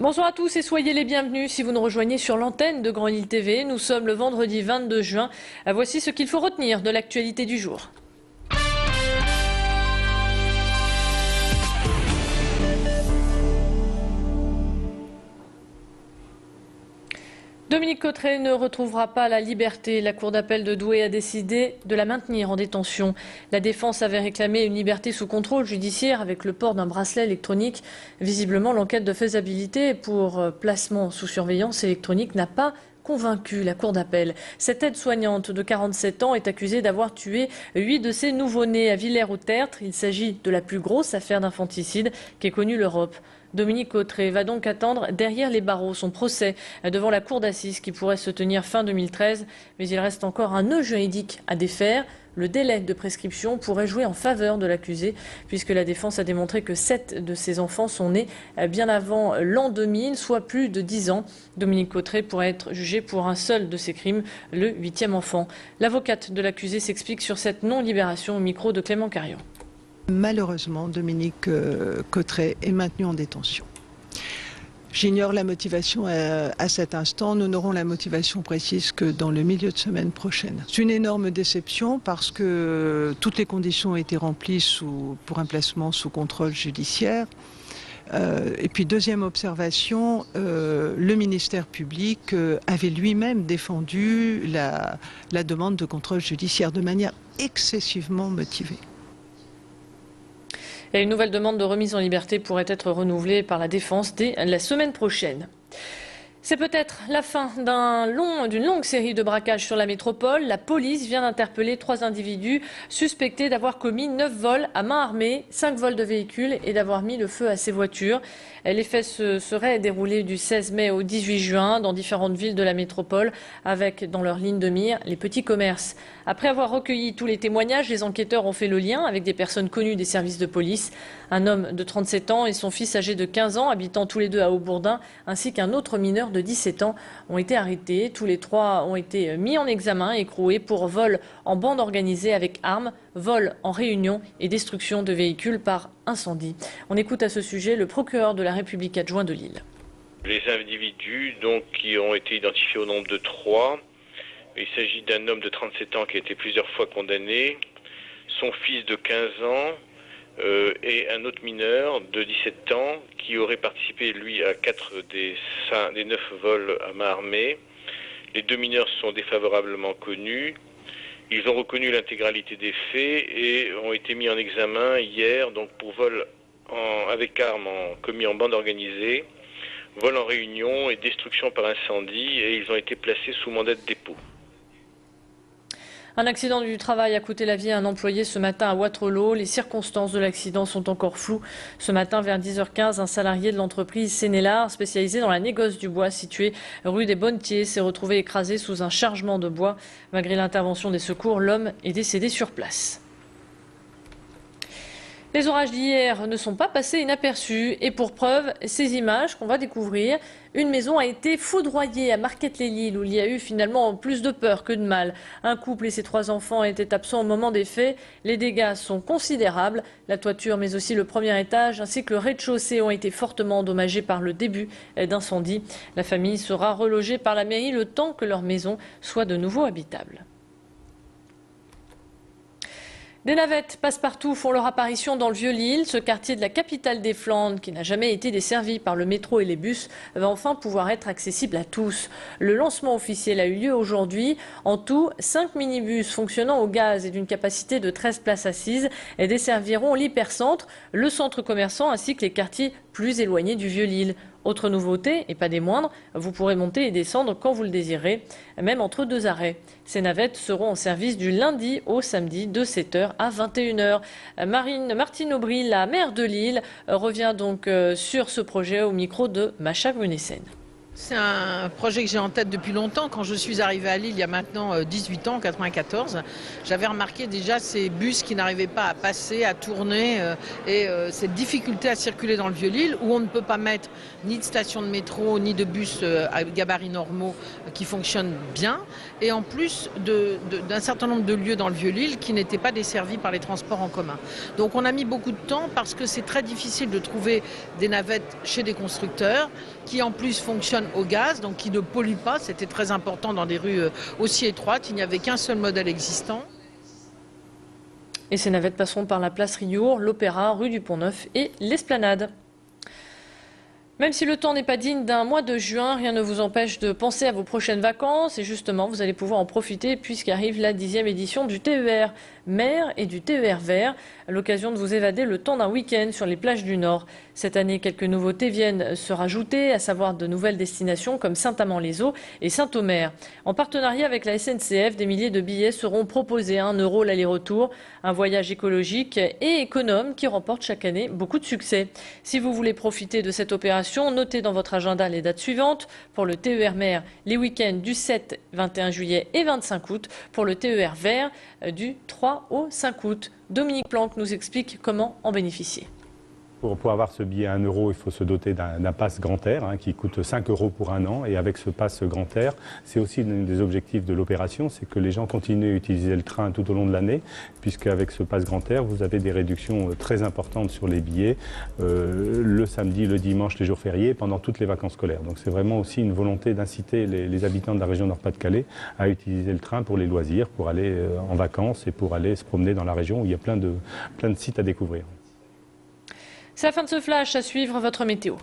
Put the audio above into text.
Bonsoir à tous et soyez les bienvenus si vous nous rejoignez sur l'antenne de Grand Lille TV. Nous sommes le vendredi 22 juin. Voici ce qu'il faut retenir de l'actualité du jour. Dominique Cotret ne retrouvera pas la liberté. La cour d'appel de Douai a décidé de la maintenir en détention. La défense avait réclamé une liberté sous contrôle judiciaire avec le port d'un bracelet électronique. Visiblement, l'enquête de faisabilité pour placement sous surveillance électronique n'a pas convaincu la cour d'appel. Cette aide-soignante de 47 ans est accusée d'avoir tué 8 de ses nouveau-nés à Villers-au-Tertre. Il s'agit de la plus grosse affaire d'infanticide qu'ait connue l'Europe. Dominique Cotret va donc attendre derrière les barreaux son procès devant la cour d'assises qui pourrait se tenir fin 2013. Mais il reste encore un nœud juridique à défaire. Le délai de prescription pourrait jouer en faveur de l'accusé puisque la défense a démontré que 7 de ses enfants sont nés bien avant l'an 2000, soit plus de 10 ans. Dominique Cotret pourrait être jugé pour un seul de ses crimes, le 8e enfant. L'avocate de l'accusé s'explique sur cette non-libération au micro de Clément Carion. Malheureusement, Dominique Cotret est maintenu en détention. J'ignore la motivation à cet instant. Nous n'aurons la motivation précise que dans le milieu de semaine prochaine. C'est une énorme déception parce que toutes les conditions ont été remplies pour un placement sous contrôle judiciaire. Et puis deuxième observation, le ministère public avait lui-même défendu la demande de contrôle judiciaire de manière excessivement motivée. Et une nouvelle demande de remise en liberté pourrait être renouvelée par la défense dès la semaine prochaine. C'est peut-être la fin d'une longue série de braquages sur la métropole. La police vient d'interpeller 3 individus suspectés d'avoir commis 9 vols à main armée, 5 vols de véhicules et d'avoir mis le feu à ces voitures. Les faits se seraient déroulés du 16 mai au 18 juin dans différentes villes de la métropole avec dans leur ligne de mire les petits commerces. Après avoir recueilli tous les témoignages, les enquêteurs ont fait le lien avec des personnes connues des services de police. Un homme de 37 ans et son fils âgé de 15 ans, habitant tous les deux à Haubourdin, ainsi qu'un autre mineur de 17 ans ont été arrêtés. Tous les 3 ont été mis en examen et écroués pour vol en bande organisée avec armes, vol en réunion et destruction de véhicules par incendie. On écoute à ce sujet le procureur de la République adjoint de Lille. Les individus qui ont été identifiés au nombre de 3. Il s'agit d'un homme de 37 ans qui a été plusieurs fois condamné, son fils de 15 ans et un autre mineur de 17 ans qui aurait participé, lui, à 4 des 9 vols à main armée. Les 2 mineurs sont défavorablement connus. Ils ont reconnu l'intégralité des faits et ont été mis en examen hier pour vol avec armes commis en bande organisée, vol en réunion et destruction par incendie, et ils ont été placés sous mandat de dépôt. Un accident du travail a coûté la vie à un employé ce matin à Wattrelos. Les circonstances de l'accident sont encore floues. Ce matin, vers 10h15, un salarié de l'entreprise Sénélar, spécialisé dans la négoce du bois, situé rue des Bonnetiers, s'est retrouvé écrasé sous un chargement de bois. Malgré l'intervention des secours, l'homme est décédé sur place. Les orages d'hier ne sont pas passés inaperçus et pour preuve, ces images qu'on va découvrir, une maison a été foudroyée à Marquette-les-Lilles où il y a eu finalement plus de peur que de mal. Un couple et ses 3 enfants étaient absents au moment des faits. Les dégâts sont considérables. La toiture mais aussi le premier étage ainsi que le rez-de-chaussée ont été fortement endommagés par le début d'incendie. La famille sera relogée par la mairie le temps que leur maison soit de nouveau habitable. Des navettes passe-partout font leur apparition dans le Vieux-Lille. Ce quartier de la capitale des Flandres, qui n'a jamais été desservi par le métro et les bus, va enfin pouvoir être accessible à tous. Le lancement officiel a eu lieu aujourd'hui. En tout, 5 minibus fonctionnant au gaz et d'une capacité de 13 places assises desserviront l'hypercentre, le centre commerçant ainsi que les quartiers plus éloignés du Vieux-Lille. Autre nouveauté, et pas des moindres, vous pourrez monter et descendre quand vous le désirez, même entre 2 arrêts. Ces navettes seront en service du lundi au samedi de 7h à 21h. Martine Aubry, la maire de Lille, revient donc sur ce projet au micro de Macha Gunessen. C'est un projet que j'ai en tête depuis longtemps. Quand je suis arrivée à Lille il y a maintenant 18 ans, en 94, j'avais remarqué déjà ces bus qui n'arrivaient pas à passer, à tourner et cette difficulté à circuler dans le Vieux-Lille où on ne peut pas mettre ni de station de métro ni de bus à gabarits normaux qui fonctionnent bien et en plus d'un certain nombre de lieux dans le Vieux-Lille qui n'étaient pas desservis par les transports en commun. Donc on a mis beaucoup de temps parce que c'est très difficile de trouver des navettes chez des constructeurs qui en plus fonctionnent au gaz, donc qui ne polluent pas. C'était très important dans des rues aussi étroites. Il n'y avait qu'un seul modèle existant. Et ces navettes passeront par la place Riour, l'Opéra, rue du Pont-Neuf et l'Esplanade. Même si le temps n'est pas digne d'un mois de juin, rien ne vous empêche de penser à vos prochaines vacances. Et justement, vous allez pouvoir en profiter puisqu'arrive la 10e édition du TER Mer et du TER Vert. À l'occasion de vous évader le temps d'un week-end sur les plages du Nord. Cette année, quelques nouveautés viennent se rajouter, à savoir de nouvelles destinations comme Saint-Amand-les-Eaux et Saint-Omer. En partenariat avec la SNCF, des milliers de billets seront proposés à 1 € l'aller-retour. Un voyage écologique et économe qui remporte chaque année beaucoup de succès. Si vous voulez profiter de cette opération, notez dans votre agenda les dates suivantes. Pour le TER Mer, les week-ends du 7, 21 juillet et 25 août. Pour le TER Vert, du 3 au 5 août. Dominique Planck nous explique comment en bénéficier. Pour avoir ce billet à 1 €, il faut se doter d'un pass Grand Air qui coûte 5 € pour 1 an. Et avec ce pass Grand Air, c'est aussi l'un des objectifs de l'opération, c'est que les gens continuent à utiliser le train tout au long de l'année, puisque avec ce pass Grand Air, vous avez des réductions très importantes sur les billets le samedi, le dimanche, les jours fériés, pendant toutes les vacances scolaires. Donc c'est vraiment aussi une volonté d'inciter les habitants de la région Nord-Pas-de-Calais à utiliser le train pour les loisirs, pour aller en vacances et pour aller se promener dans la région où il y a plein de sites à découvrir. C'est la fin de ce flash, à suivre votre météo.